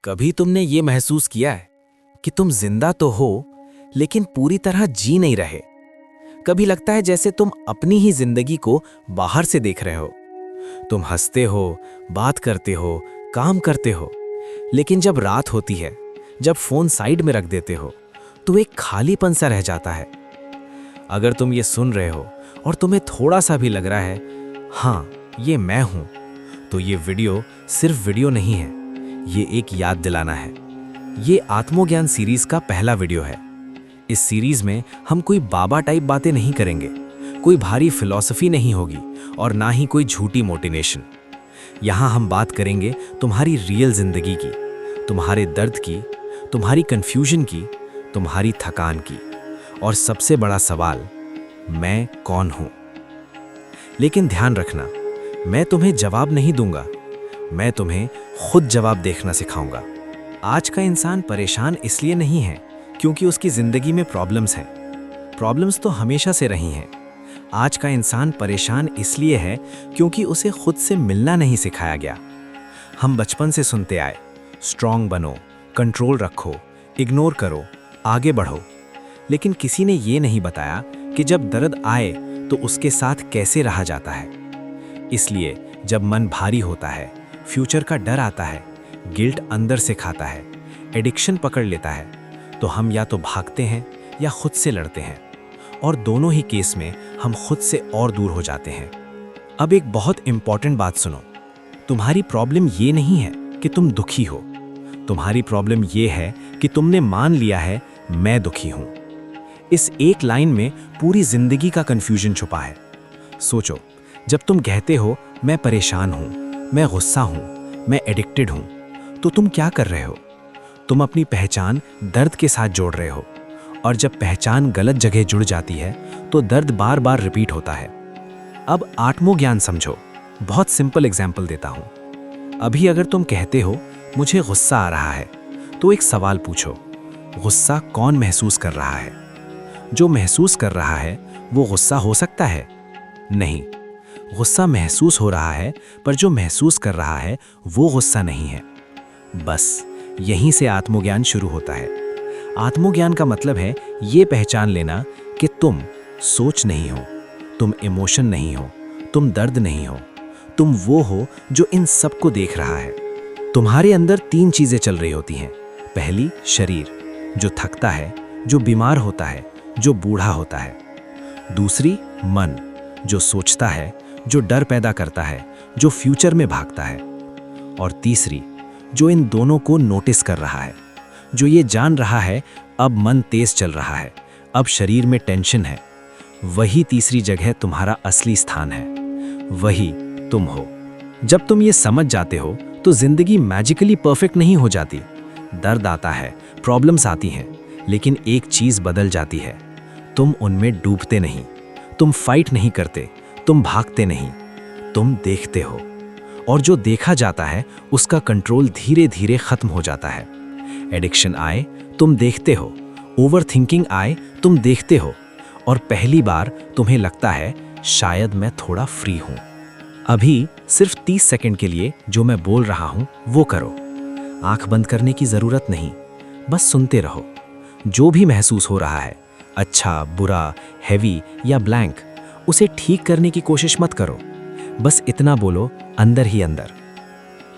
कभी तुमने ये महसूस किया है कि तुम जिंदा तो हो लेकिन पूरी तरह जी नहीं रहे। कभी लगता है जैसे तुम अपनी ही जिंदगी को बाहर से देख रहे हो। तुम हंसते हो, बात करते हो, काम करते हो, लेकिन जब रात होती है, जब फोन साइड में रख देते हो, तो एक खालीपन सा रह जाता है। अगर तुम ये सुन रहे हो और तुम्हें थोड़ा सा भी लग रहा है हाँ ये मैं हूं, तो ये वीडियो सिर्फ वीडियो नहीं है, ये एक याद दिलाना है। ये आत्मज्ञान सीरीज का पहला वीडियो है। इस सीरीज में हम कोई बाबा टाइप बातें नहीं करेंगे, कोई भारी फिलॉसफी नहीं होगी और ना ही कोई झूठी मोटिवेशन। यहाँ हम बात करेंगे तुम्हारी रियल जिंदगी की, तुम्हारे दर्द की, तुम्हारी कंफ्यूजन की, तुम्हारी थकान की, और सबसे बड़ा सवाल, मैं कौन हूं? लेकिन ध्यान रखना, मैं तुम्हें जवाब नहीं दूंगा, मैं तुम्हें खुद जवाब देखना सिखाऊंगा। आज का इंसान परेशान इसलिए नहीं है क्योंकि उसकी जिंदगी में प्रॉब्लम्स हैं। प्रॉब्लम्स तो हमेशा से रही हैं। आज का इंसान परेशान इसलिए है क्योंकि उसे खुद से मिलना नहीं सिखाया गया। हम बचपन से सुनते आए, स्ट्रांग बनो, कंट्रोल रखो, इग्नोर करो, आगे बढ़ो। लेकिन किसी ने ये नहीं बताया कि जब दर्द आए तो उसके साथ कैसे रहा जाता है। इसलिए जब मन भारी होता है, फ्यूचर का डर आता है, गिल्ट अंदर से खाता है, एडिक्शन पकड़ लेता है, तो हम या तो भागते हैं या खुद से लड़ते हैं, और दोनों ही केस में हम खुद से और दूर हो जाते हैं। अब एक बहुत इंपॉर्टेंट बात सुनो, तुम्हारी प्रॉब्लम ये नहीं है कि तुम दुखी हो, तुम्हारी प्रॉब्लम ये है कि तुमने मान लिया है मैं दुखी हूं। इस एक लाइन में पूरी जिंदगी का कंफ्यूजन छुपा है। सोचो, जब तुम कहते हो मैं परेशान हूं, मैं गुस्सा हूं, मैं एडिक्टेड हूं, तो तुम क्या कर रहे हो? तुम अपनी पहचान दर्द के साथ जोड़ रहे हो, और जब पहचान गलत जगह जुड़ जाती है तो दर्द बार बार रिपीट होता है। अब आत्मज्ञान समझो, बहुत सिंपल एग्जाम्पल देता हूं। अभी अगर तुम कहते हो मुझे गुस्सा आ रहा है, तो एक सवाल पूछो, गुस्सा कौन महसूस कर रहा है? जो महसूस कर रहा है वो गुस्सा हो सकता है? नहीं, गुस्सा महसूस हो रहा है, पर जो महसूस कर रहा है वो गुस्सा नहीं है। बस यहीं से आत्मज्ञान शुरू होता है। आत्मज्ञान का मतलब है ये पहचान लेना कि तुम सोच नहीं हो, तुम इमोशन नहीं हो, तुम दर्द नहीं हो, तुम वो हो जो इन सब को देख रहा है। तुम्हारे अंदर 3 चीजें चल रही होती हैं। पहली, शरीर जो थकता है, जो बीमार होता है, जो बूढ़ा होता है। दूसरी, मन जो सोचता है, जो डर पैदा करता है, जो फ्यूचर में भागता है। और तीसरी, जो इन दोनों को नोटिस कर रहा है, जो ये जान रहा है अब मन तेज चल रहा है, अब शरीर में टेंशन है। वही तीसरी जगह तुम्हारा असली स्थान है, वही तुम हो। जब तुम ये समझ जाते हो तो जिंदगी मैजिकली परफेक्ट नहीं हो जाती। दर्द आता है, प्रॉब्लम्स आती हैं, लेकिन एक चीज बदल जाती है, तुम उनमें डूबते नहीं, तुम फाइट नहीं करते, तुम भागते नहीं, तुम देखते हो। और जो देखा जाता है उसका कंट्रोल धीरे धीरे खत्म हो जाता है। एडिक्शन आए तुम देखते हो, ओवरथिंकिंग आए तुम देखते हो, और पहली बार तुम्हें लगता है शायद मैं थोड़ा फ्री हूं। अभी सिर्फ 30 सेकंड के लिए जो मैं बोल रहा हूं वो करो। आंख बंद करने की जरूरत नहीं, बस सुनते रहो। जो भी महसूस हो रहा है, अच्छा, बुरा, हैवी या ब्लैंक, उसे ठीक करने की कोशिश मत करो। बस इतना बोलो अंदर ही अंदर,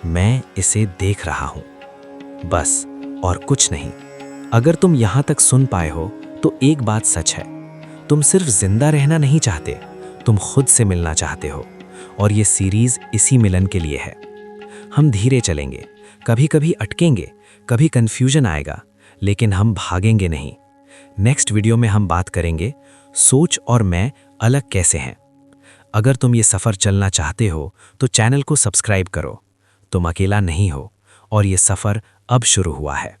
मैं इसे देख रहा हूं, बस, और कुछ नहीं। अगर तुम यहां तक सुन पाए हो तो एक बात सच है, तुम सिर्फ जिंदा रहना नहीं चाहते, तुम खुद से मिलना चाहते हो। और ये सीरीज इसी मिलन के लिए है। हम धीरे चलेंगे, कभी कभी अटकेंगे, कभी कंफ्यूजन आएगा, लेकिन हम भागेंगे नहीं। नेक्स्ट वीडियो में हम बात करेंगे सोच और मैं अलग कैसे हैं। अगर तुम ये सफ़र चलना चाहते हो तो चैनल को सब्सक्राइब करो। तुम अकेला नहीं हो, और ये सफ़र अब शुरू हुआ है।